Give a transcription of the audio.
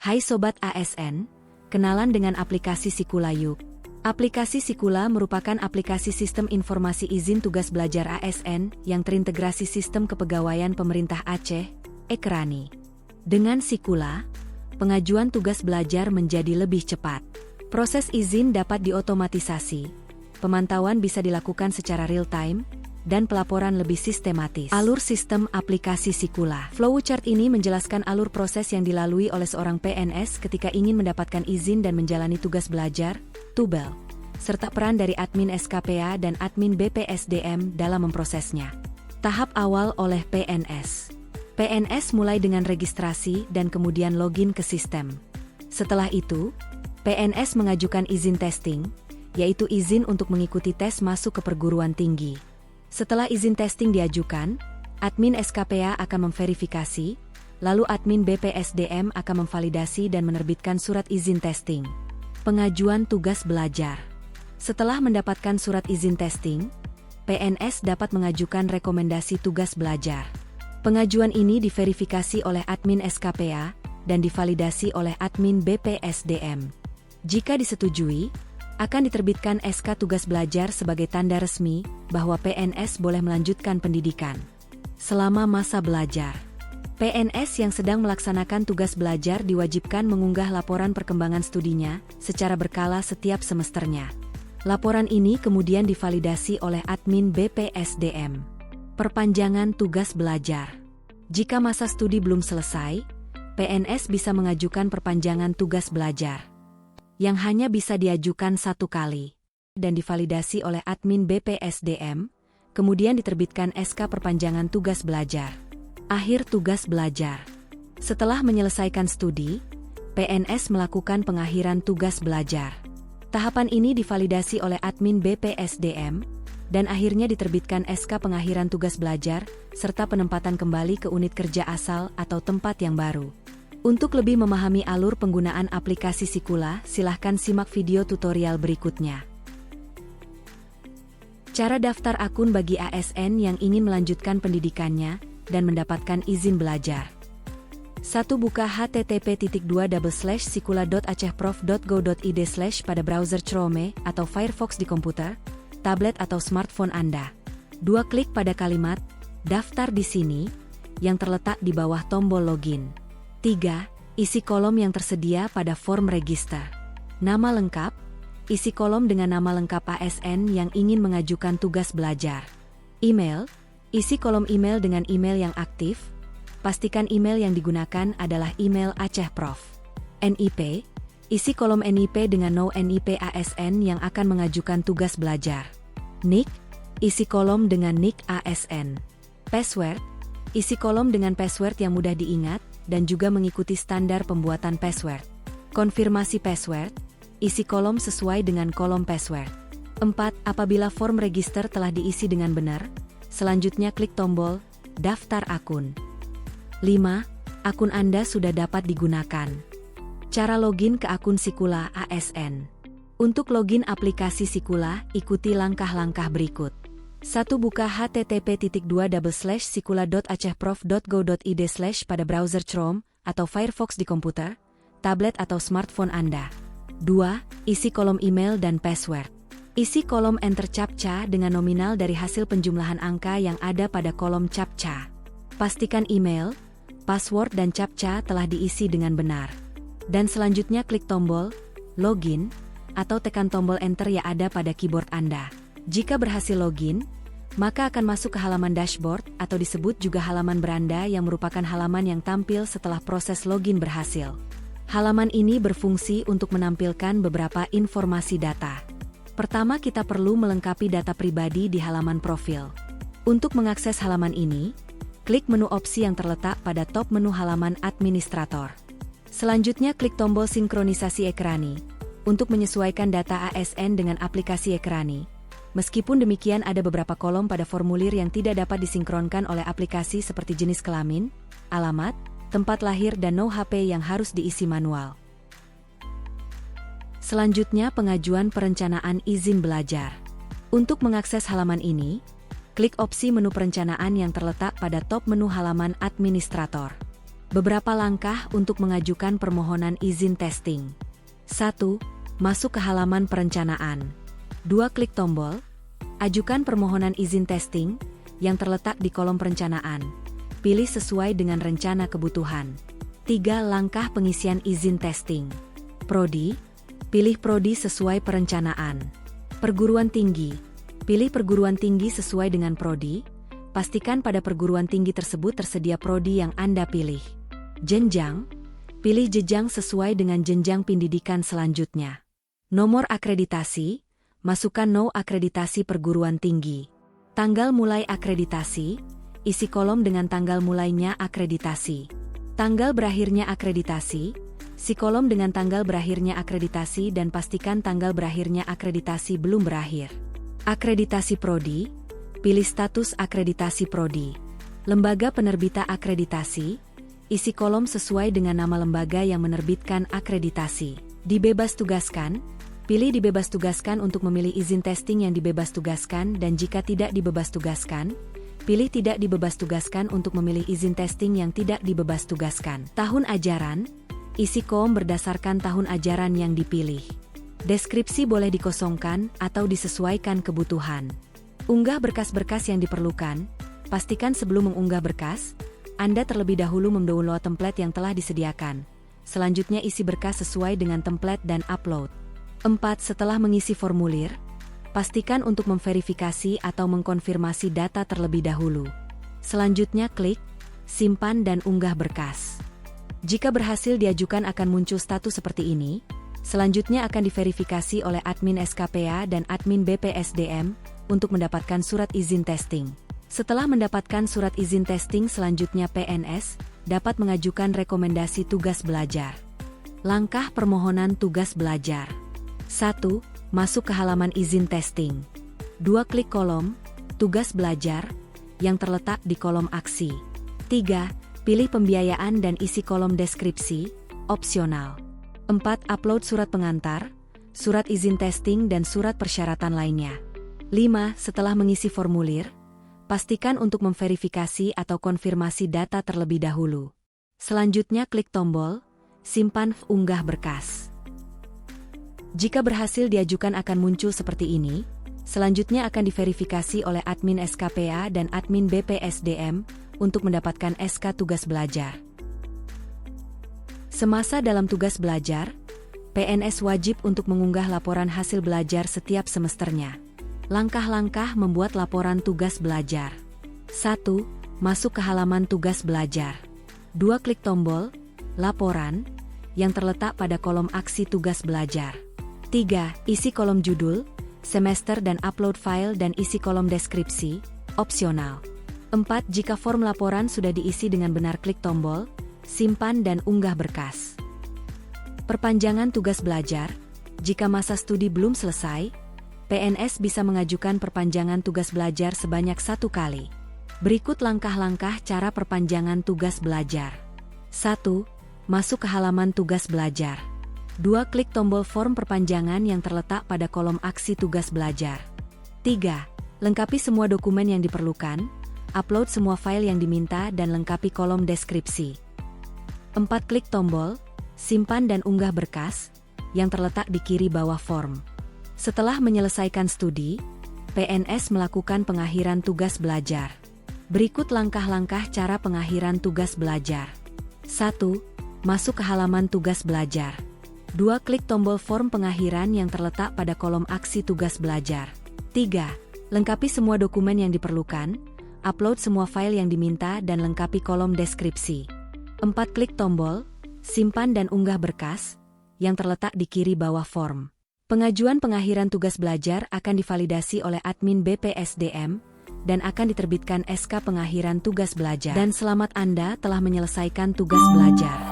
Hai Sobat ASN, kenalan dengan aplikasi Sikula yuk. Aplikasi Sikula merupakan aplikasi sistem informasi izin tugas belajar ASN yang terintegrasi sistem kepegawaian pemerintah Aceh, Ekrani. Dengan Sikula, pengajuan tugas belajar menjadi lebih cepat. Proses izin dapat diotomatisasi, pemantauan bisa dilakukan secara real-time, dan pelaporan lebih sistematis. Alur sistem aplikasi Sikula. Flowchart ini menjelaskan alur proses yang dilalui oleh seorang PNS ketika ingin mendapatkan izin dan menjalani tugas belajar, TUBEL, serta peran dari admin SKPA dan admin BPSDM dalam memprosesnya. Tahap awal oleh PNS. PNS mulai dengan registrasi dan kemudian login ke sistem. Setelah itu, PNS mengajukan izin testing, yaitu izin untuk mengikuti tes masuk ke perguruan tinggi. Setelah izin testing diajukan, admin SKPA akan memverifikasi, lalu admin BPSDM akan memvalidasi dan menerbitkan surat izin testing. Pengajuan tugas belajar. Setelah mendapatkan surat izin testing, PNS dapat mengajukan rekomendasi tugas belajar. Pengajuan ini diverifikasi oleh admin SKPA dan divalidasi oleh admin BPSDM. Jika disetujui, akan diterbitkan SK tugas belajar sebagai tanda resmi bahwa PNS boleh melanjutkan pendidikan. Selama masa belajar, PNS yang sedang melaksanakan tugas belajar diwajibkan mengunggah laporan perkembangan studinya secara berkala setiap semesternya. Laporan ini kemudian divalidasi oleh admin BPSDM. Perpanjangan tugas belajar. Jika masa studi belum selesai, PNS bisa mengajukan perpanjangan tugas belajar, yang hanya bisa diajukan satu kali, dan divalidasi oleh admin BPSDM, kemudian diterbitkan SK perpanjangan tugas belajar. Akhir tugas belajar. Setelah menyelesaikan studi, PNS melakukan pengakhiran tugas belajar. Tahapan ini divalidasi oleh admin BPSDM, dan akhirnya diterbitkan SK pengakhiran tugas belajar, serta penempatan kembali ke unit kerja asal atau tempat yang baru. Untuk lebih memahami alur penggunaan aplikasi Sikula, silahkan simak video tutorial berikutnya. Cara daftar akun bagi ASN yang ingin melanjutkan pendidikannya dan mendapatkan izin belajar. 1. Buka http://sikula.acehprof.go.id/ pada browser Chrome atau Firefox di komputer, tablet atau smartphone Anda. 2. Klik pada kalimat "Daftar di sini" yang terletak di bawah tombol login. 3. Isi kolom yang tersedia pada form register. Nama lengkap. Isi kolom dengan nama lengkap ASN yang ingin mengajukan tugas belajar. Email. Isi kolom email dengan email yang aktif. Pastikan email yang digunakan adalah email Aceh Prof. NIP. Isi kolom NIP dengan no NIP ASN yang akan mengajukan tugas belajar. NIK. Isi kolom dengan NIK ASN. Password. Isi kolom dengan password yang mudah diingat dan juga mengikuti standar pembuatan password. Konfirmasi password, isi kolom sesuai dengan kolom password. 4. Apabila form register telah diisi dengan benar, selanjutnya klik tombol "Daftar akun". 5. Akun Anda sudah dapat digunakan. Cara login ke akun Sikula ASN. Untuk login aplikasi Sikula, ikuti langkah-langkah berikut. 1. Buka http://sikula.acehprof.go.id/ pada browser Chrome atau Firefox di komputer, tablet atau smartphone Anda. 2. Isi kolom email dan password. Isi kolom enter CAPTCHA dengan nominal dari hasil penjumlahan angka yang ada pada kolom CAPTCHA. Pastikan email, password dan CAPTCHA telah diisi dengan benar. Dan selanjutnya klik tombol login atau tekan tombol enter yang ada pada keyboard Anda. Jika berhasil login, maka akan masuk ke halaman dashboard atau disebut juga halaman beranda yang merupakan halaman yang tampil setelah proses login berhasil. Halaman ini berfungsi untuk menampilkan beberapa informasi data. Pertama, kita perlu melengkapi data pribadi di halaman profil. Untuk mengakses halaman ini, klik menu opsi yang terletak pada top menu halaman administrator. Selanjutnya klik tombol sinkronisasi Ekrani untuk menyesuaikan data ASN dengan aplikasi Ekrani. Meskipun demikian, ada beberapa kolom pada formulir yang tidak dapat disinkronkan oleh aplikasi seperti jenis kelamin, alamat, tempat lahir dan no HP yang harus diisi manual. Selanjutnya, pengajuan perencanaan izin belajar. Untuk mengakses halaman ini, klik opsi menu perencanaan yang terletak pada top menu halaman administrator. Beberapa langkah untuk mengajukan permohonan izin testing. 1. Masuk ke halaman perencanaan. 2. Klik tombol Ajukan permohonan izin testing yang terletak di kolom perencanaan. Pilih sesuai dengan rencana kebutuhan. 3. Langkah pengisian izin testing. Prodi. Pilih prodi sesuai perencanaan. Perguruan tinggi. Pilih perguruan tinggi sesuai dengan prodi. Pastikan pada perguruan tinggi tersebut tersedia prodi yang Anda pilih. Jenjang. Pilih jenjang sesuai dengan jenjang pendidikan selanjutnya. Nomor akreditasi. Masukkan no akreditasi perguruan tinggi. Tanggal mulai akreditasi. Isi kolom dengan tanggal mulainya akreditasi. Tanggal berakhirnya akreditasi. Isi kolom dengan tanggal berakhirnya akreditasi dan pastikan tanggal berakhirnya akreditasi belum berakhir. Akreditasi prodi. Pilih status akreditasi prodi. Lembaga penerbita akreditasi. Isi kolom sesuai dengan nama lembaga yang menerbitkan akreditasi. Dibebas tugaskan. Pilih dibebas tugaskan untuk memilih izin testing yang dibebas tugaskan dan jika tidak dibebas tugaskan, pilih tidak dibebas tugaskan untuk memilih izin testing yang tidak dibebas tugaskan. Tahun ajaran. Isi kolom berdasarkan tahun ajaran yang dipilih. Deskripsi boleh dikosongkan atau disesuaikan kebutuhan. Unggah berkas-berkas yang diperlukan. Pastikan sebelum mengunggah berkas, Anda terlebih dahulu mendownload template yang telah disediakan. Selanjutnya isi berkas sesuai dengan template dan upload. 4. Setelah mengisi formulir, pastikan untuk memverifikasi atau mengkonfirmasi data terlebih dahulu. Selanjutnya klik, simpan dan unggah berkas. Jika berhasil diajukan akan muncul status seperti ini. Selanjutnya akan diverifikasi oleh admin SKPA dan admin BPSDM untuk mendapatkan surat izin testing. Setelah mendapatkan surat izin testing selanjutnya PNS dapat mengajukan rekomendasi tugas belajar. Langkah permohonan tugas belajar. 1. Masuk ke halaman izin testing. 2. Klik kolom tugas belajar yang terletak di kolom aksi. 3. Pilih pembiayaan dan isi kolom deskripsi, opsional. 4. Upload surat pengantar, surat izin testing dan surat persyaratan lainnya. 5. Setelah mengisi formulir, pastikan untuk memverifikasi atau konfirmasi data terlebih dahulu. Selanjutnya klik tombol, simpan unggah berkas. Jika berhasil diajukan akan muncul seperti ini. Selanjutnya akan diverifikasi oleh admin SKPA dan admin BPSDM untuk mendapatkan SK tugas belajar. Semasa dalam tugas belajar, PNS wajib untuk mengunggah laporan hasil belajar setiap semesternya. Langkah-langkah membuat laporan tugas belajar. 1. Masuk ke halaman tugas belajar. 2. Klik tombol laporan yang terletak pada kolom aksi tugas belajar. 3. Isi kolom judul, semester dan upload file dan isi kolom deskripsi, opsional. 4. Jika form laporan sudah diisi dengan benar klik tombol, simpan dan unggah berkas. Perpanjangan tugas belajar. Jika masa studi belum selesai, PNS bisa mengajukan perpanjangan tugas belajar sebanyak 1 kali. Berikut langkah-langkah cara perpanjangan tugas belajar. 1. Masuk ke halaman tugas belajar. 2. Klik tombol form perpanjangan yang terletak pada kolom aksi tugas belajar. 3. Lengkapi semua dokumen yang diperlukan, upload semua file yang diminta dan lengkapi kolom deskripsi. 4. Klik tombol, simpan dan unggah berkas, yang terletak di kiri bawah form. Setelah menyelesaikan studi, PNS melakukan pengakhiran tugas belajar. Berikut langkah-langkah cara pengakhiran tugas belajar. 1. Masuk ke halaman tugas belajar. 2. Klik tombol form pengakhiran yang terletak pada kolom aksi tugas belajar. 3. Lengkapi semua dokumen yang diperlukan, upload semua file yang diminta dan lengkapi kolom deskripsi. 4. Klik tombol, simpan dan unggah berkas, yang terletak di kiri bawah form. Pengajuan pengakhiran tugas belajar akan divalidasi oleh admin BPSDM, dan akan diterbitkan SK pengakhiran tugas belajar. Dan selamat Anda telah menyelesaikan tugas belajar.